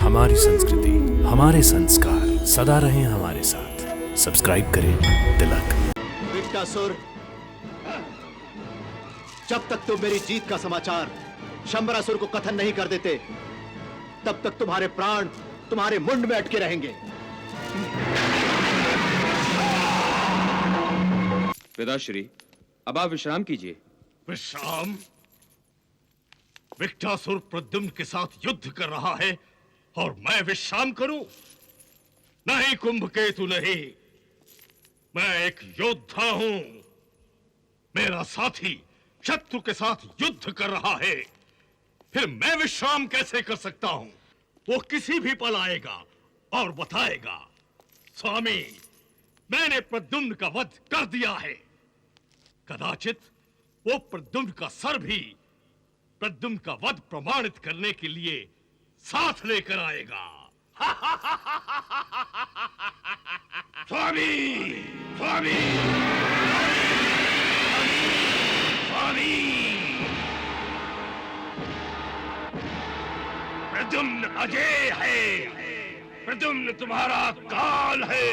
हमारी संस्कृति, हमारे संस्कार सदा रहें हमारे साथ। सब्सक्राइब करें तिलक। विक्टासुर, जब तक तुम मेरी जीत का समाचार शंबरासुर को कथन नहीं कर देते, तब तक तुम्हारे प्राण तुम्हारे मुंड में अटके रहेंगे। पिताश्री, अब आप विश्राम कीजिए। विश्राम? विक्टासुर प्रद्युम्न के साथ युद्ध कर रहा है और मैं विश्राम करूं? नहीं कुंभकेतु, नहीं। मैं एक योद्धा हूं। मेरा साथी शत्रु के साथ युद्ध कर रहा है, फिर मैं विश्राम कैसे कर सकता हूं? वो किसी भी पल आएगा और बताएगा, स्वामी, मैंने प्रद्युम्न का वध कर दिया है। कदाचित वो प्रद्युम्न का सर भी प्रद्युम्न का वध प्रमाणित करने के लिए साथ लेकर आएगा। स्वामी, स्वामी, स्वामी, प्रद्युम्न अजय है। प्रद्युम्न तुम्हारा काल है।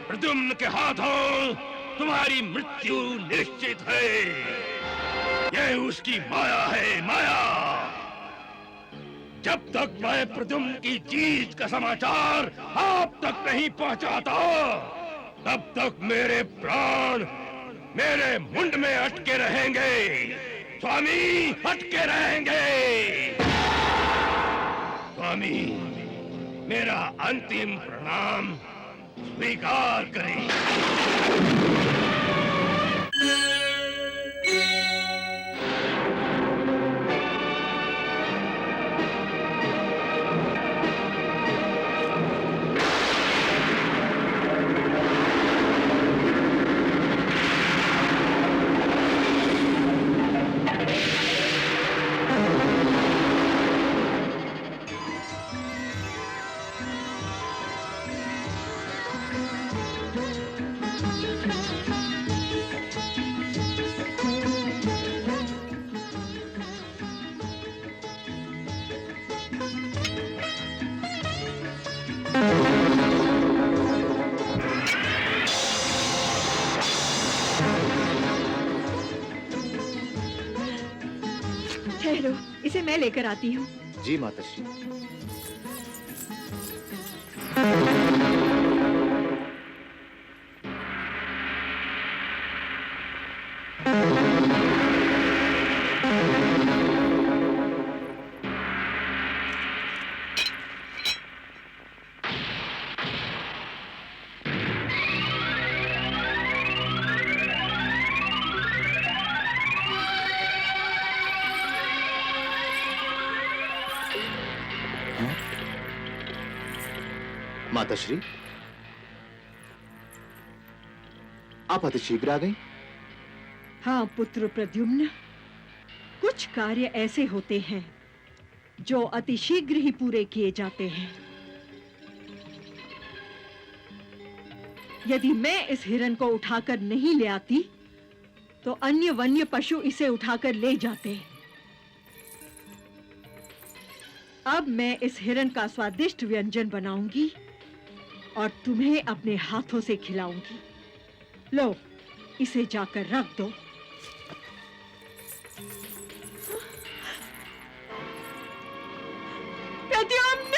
प्रद्युम्न के हाथों तुम्हारी मृत्यु निश्चित है। यह उसकी माया है, माया। जब तक मैं प्रद्युम्न की जीत का समाचार आप तक नहीं पहुंचाता, तब तक मेरे प्राण मेरे मुंड में अटके रहेंगे। स्वामी, अटके रहेंगे। स्वामी, मेरा अंतिम प्रणाम स्वीकार करें। ठहरो, इसे मैं लेकर आती हूँ। जी माताश्री। माताश्री, आप अति शीघ्र आ गई। हाँ पुत्र प्रद्युम्न, कुछ कार्य ऐसे होते हैं जो अति शीघ्र ही पूरे किए जाते हैं। यदि मैं इस हिरण को उठाकर नहीं ले आती, तो अन्य वन्य पशु इसे उठाकर ले जाते। अब मैं इस हिरण का स्वादिष्ट व्यंजन बनाऊंगी और तुम्हें अपने हाथों से खिलाऊंगी। लो, इसे जाकर रख दो। प्रद्युम्न!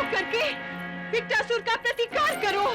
होकर के विक्टासुर का प्रतिकार करो।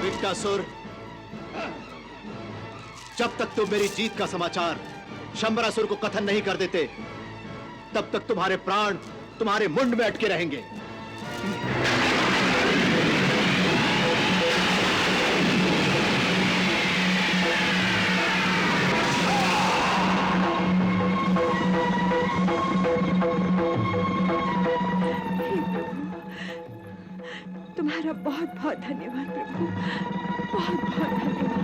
विक्टासुर, जब तक तुम मेरी जीत का समाचार शंबरासुर को कथन नहीं कर देते, तब तक तुम्हारे प्राण तुम्हारे मुंड में अटके रहेंगे। तुम्हारा बहुत बहुत धन्यवाद प्रभु, बहुत बहुत धन्यवाद।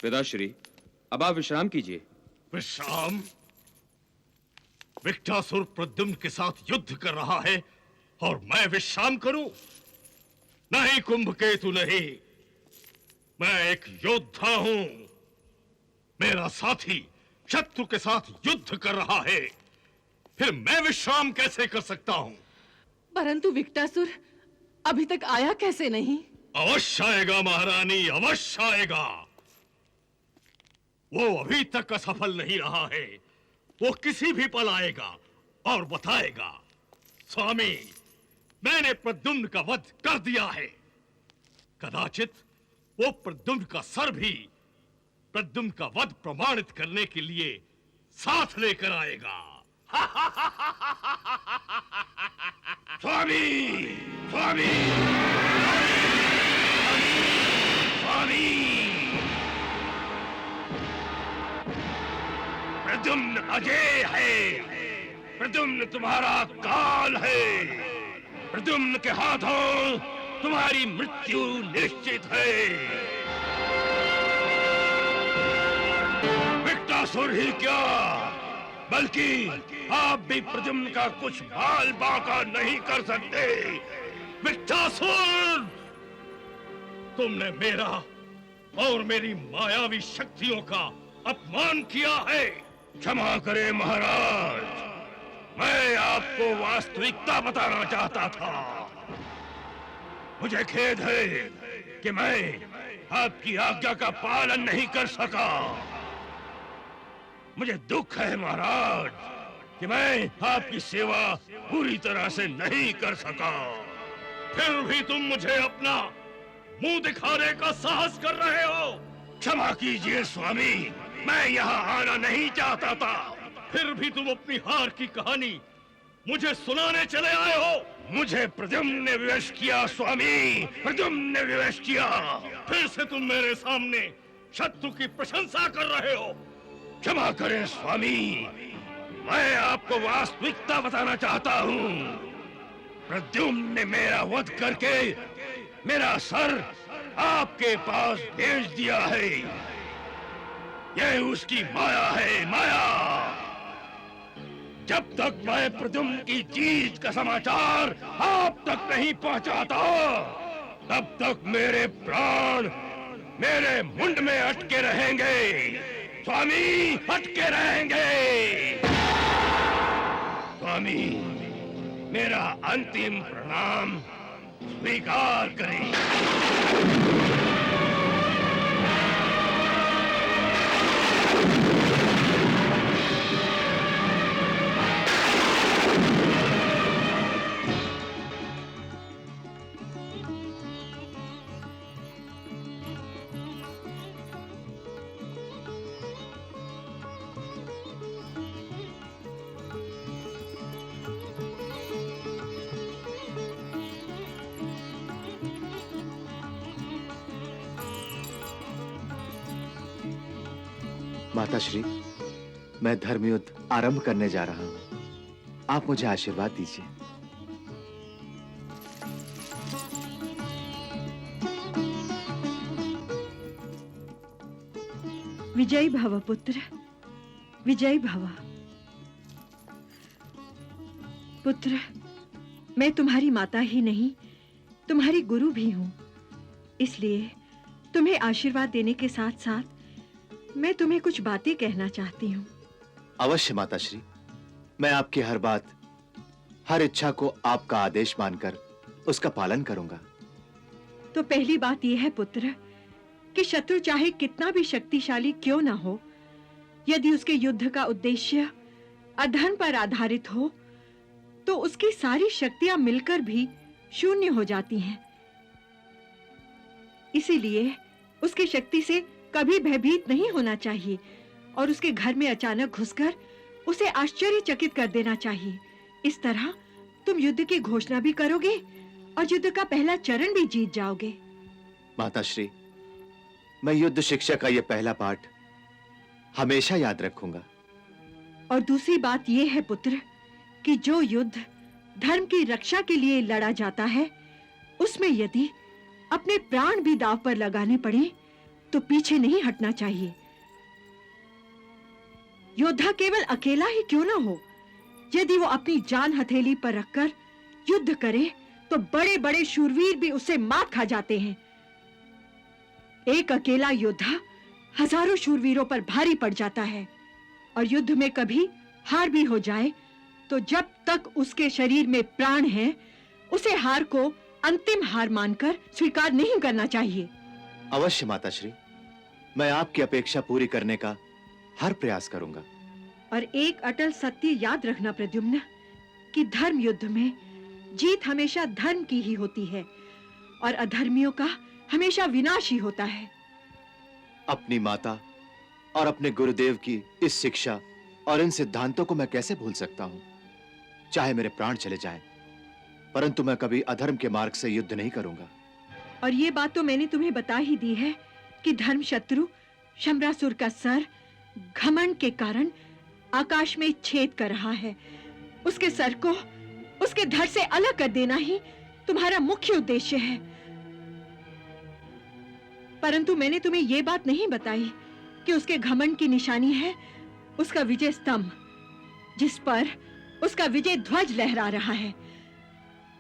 पिताश्री, अब आप विश्राम कीजिए। विश्राम? विक्टासुर प्रद्युम्न के साथ युद्ध कर रहा है और मैं विश्राम करूं? नहीं कुंभकेतु, नहीं। मैं एक योद्धा हूं। मेरा साथी शत्रु के साथ युद्ध कर रहा है, फिर मैं विश्राम कैसे कर सकता हूं? परंतु विक्टासुर अभी तक आया कैसे नहीं? अवश्य आएगा महारानी, अवश्य आएगा। वो अभी तक असफल नहीं रहा है। वो किसी भी पल आएगा और बताएगा, स्वामी, मैंने प्रद्युम्न का वध कर दिया है। कदाचित वो प्रद्युम्न का सर भी प्रद्युम्न का वध प्रमाणित करने के लिए साथ लेकर आएगा। स्वामी, स्वामी, स्वामी, प्रद्युम्न अजय है। प्रद्युम्न तुम्हारा काल है। प्रद्युम्न के हाथों तुम्हारी मृत्यु निश्चित है। विकटासुर ही क्या, बल्कि आप भी प्रद्युम्न का कुछ बाल बांका नहीं कर सकते। विकटासुर, तुमने मेरा और मेरी मायावी शक्तियों का अपमान किया है। क्षमा करें महाराज, मैं आपको वास्तविकता बताना चाहता था। मुझे खेद है कि मैं आपकी आज्ञा का पालन नहीं कर सका। मुझे दुख है महाराज कि मैं आपकी सेवा पूरी तरह से नहीं कर सका। फिर भी तुम मुझे अपना मुंह दिखाने का साहस कर रहे हो। क्षमा कीजिए स्वामी, मैं यहाँ आना नहीं चाहता था। फिर भी तुम अपनी हार की कहानी मुझे सुनाने चले आए हो। मुझे प्रद्युम्न ने विवश किया स्वामी, प्रद्युम्न ने विवश किया। फिर से तुम मेरे सामने शत्रु की प्रशंसा कर रहे हो। क्षमा करें स्वामी, मैं आपको वास्तविकता बताना चाहता हूँ। प्रद्युम्न ने मेरा वध करके मेरा सर आपके पास भेज दिया है। यह उसकी माया है, माया। जब तक मैं प्रद्युम्न की जीत का समाचार आप तक नहीं पहुंचाता, तब तक मेरे प्राण मेरे मुंड में अटके रहेंगे। स्वामी, अटके रहेंगे। स्वामी, मेरा अंतिम प्रणाम स्वीकार करें। माताश्री, मैं धर्मयुद्ध आरंभ करने जा रहा हूं। आप मुझे आशीर्वाद दीजिए। विजयी भव पुत्र, विजयी भव। पुत्र, मैं तुम्हारी माता ही नहीं, तुम्हारी गुरु भी हूं। इसलिए तुम्हें आशीर्वाद देने के साथ साथ मैं तुम्हें कुछ बातें कहना चाहती हूँ। अवश्य माताश्री, मैं आपकी हर बात, हर इच्छा को आपका आदेश मानकर उसका पालन करूंगा। तो पहली बात यह है पुत्र कि शत्रु चाहे कितना भी शक्तिशाली क्यों ना हो, यदि उसके युद्ध का उद्देश्य अधर्म पर आधारित हो, तो उसकी सारी शक्तियां मिलकर भी शून्य हो जाती हैं। इसीलिए उसकी शक्ति से कभी भयभीत नहीं होना चाहिए और उसके घर में अचानक घुसकर उसे आश्चर्यचकित कर देना चाहिए। इस तरह तुम युद्ध की घोषणा भी करोगे और युद्ध का पहला चरण भी जीत जाओगे। माताश्री, मैं युद्ध शिक्षा का यह पहला पाठ हमेशा याद रखूंगा। और दूसरी बात यह है पुत्र कि जो युद्ध धर्म की रक्षा के लिए लड़ा जाता है, उसमें यदि अपने प्राण भी दांव पर लगाने पड़े तो पीछे नहीं हटना चाहिए। योद्धा केवल अकेला ही क्यों ना हो, यदि वो अपनी जान हथेली पर रखकर युद्ध करे तो बड़े-बड़े शूरवीर भी उससे मात खा जाते हैं। एक अकेला योद्धा हजारों शूरवीरों पर भारी पड़ जाता है और युद्ध में कभी हार भी हो जाए तो जब तक उसके शरीर में प्राण है, उसे हार को अंतिम हार मानकर स्वीकार नहीं करना चाहिए। अवश्य माताश्री, मैं आपकी अपेक्षा पूरी करने का हर प्रयास करूंगा। और एक अटल सत्य याद रखना प्रद्युम्न कि धर्म युद्ध में जीत हमेशा धर्म की ही होती है और अधर्मियों का हमेशा विनाश ही होता है। अपनी माता और अपने गुरुदेव की इस शिक्षा और इन सिद्धांतों को मैं कैसे भूल सकता हूं? चाहे मेरे प्राण चले जाएं, परंतु मैं कभी अधर्म के मार्ग से युद्ध नहीं करूंगा। और ये बात तो मैंने तुम्हें बता ही दी है कि धर्म शत्रु शंबरासुर का सर घमंड के कारण आकाश में छेद कर रहा है। उसके सर को उसके धड़ से अलग कर देना ही तुम्हारा मुख्य उद्देश्य है। परंतु मैंने तुम्हें यह बात नहीं बताई कि उसके घमंड की निशानी है उसका विजय स्तंभ, जिस पर उसका विजय ध्वज लहरा रहा है।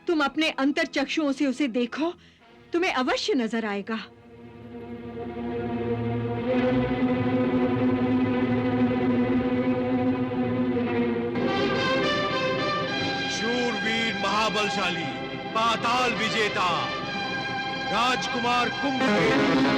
तुम अपने अंतर चक्षुओं से उसे देखो, तुम्हें अवश्य नजर आएगा। शूरवीर महाबलशाली पाताल विजेता राजकुमार कुंभकेतु।